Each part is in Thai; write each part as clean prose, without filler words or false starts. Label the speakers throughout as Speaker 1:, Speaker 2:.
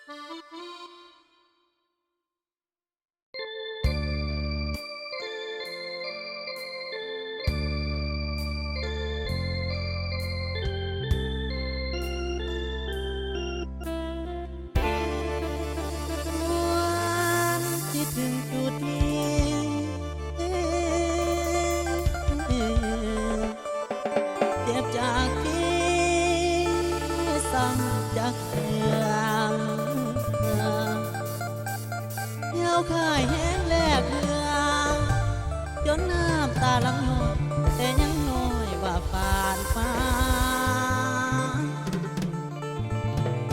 Speaker 1: วันที่ถึงจุดนี้เจ็บจากที่ซ้ำจากเสื่อมเหี่ยวข่ายแห้งแลกเหืองจนน้ำตาลังนองแต่ยังน้อยว่าปานฟ้า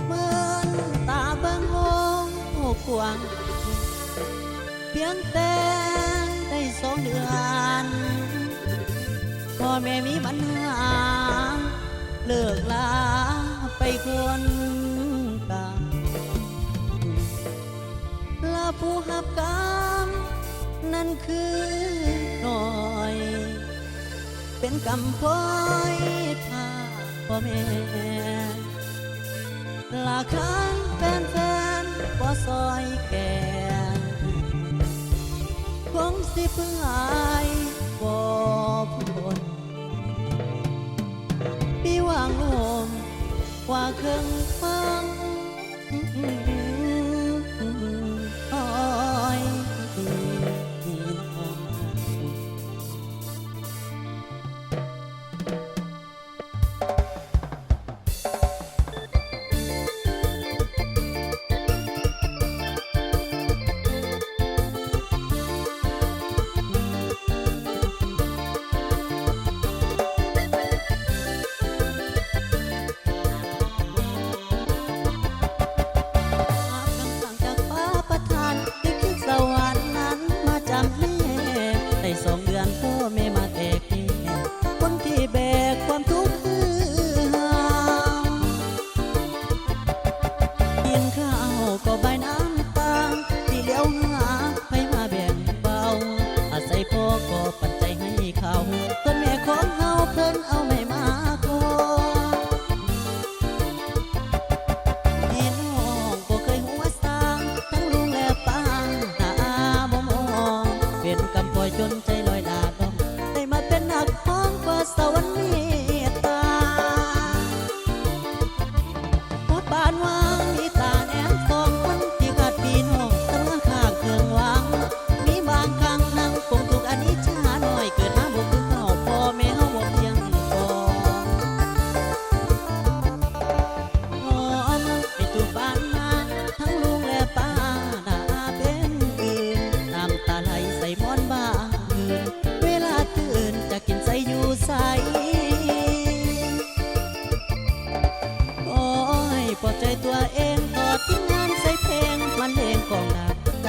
Speaker 1: เหมือนตาเบิ่งหงหูกวางเพียงแต่ได้2 เดือนพ่อแม่มีปัญหาเลิกลาไปคนกลางลาผู้หับกรรมนั่นคือหน่อย เป็นกำพร้อยพาพ่อแม่ลาค้างแฟนบ่ซอยแก่คงสิเพื่ออายบ่พ้นปีว่างลมกว่าเครื่องฟังอ้อย2 เดือนพ่อแม่มาแต่เพียคนที่แบกความทุกข์คือเฮากินข้าวก็ใบน้ำตาที่เลี้ยวหาให้มาแบ่งเบาอาศัยพ่อก็ปัจจัยให้เขาต้นแม่ของเฮาเพิ่นเอาไม่มาขอพี่น้องบ่เคยหัวสร้างทั้งลุงและป้าหน้าบ่มองเป็นกำพร้อยจนใจลอยลาดองได้มาเป็นนักพ้องกว่าสวรรค์เมตตาพอปานวางมีตาแนมฟองคนที่ขาดพี่น้องตั้งข้างเครื่องวางมีบางครั้งนั่งคงถูกอนิจจาหน่อยเกิดมาบ่คือเฮาพ่อแม่เฮาบ่เพียงพอไอ้ตุบ้านมาทั้งลุงและป้าหน้าเป็นอื่นน้ำตาไหลใส่หมอนบางคืนเวลาตื่นจะกินใส่อยู่ใสโอ้ยปลอบใจตัวเองต่อที่งานใส่เพลงมันเลงกองหนักใจ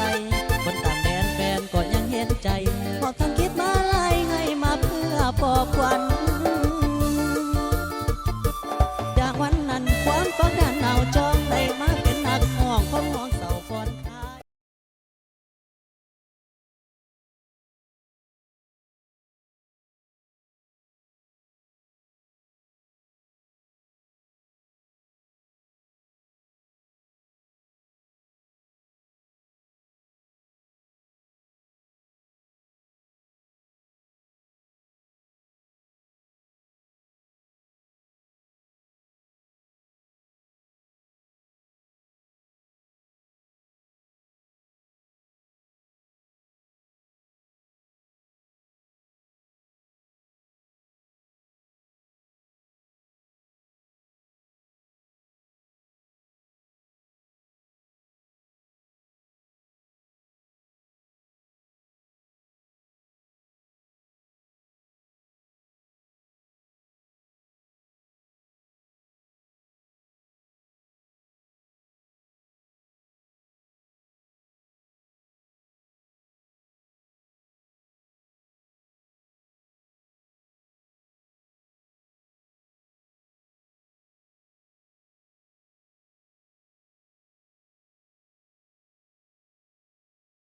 Speaker 1: คนต่างแดนแฟนก็ยังเห็นใจพอทั้งคิด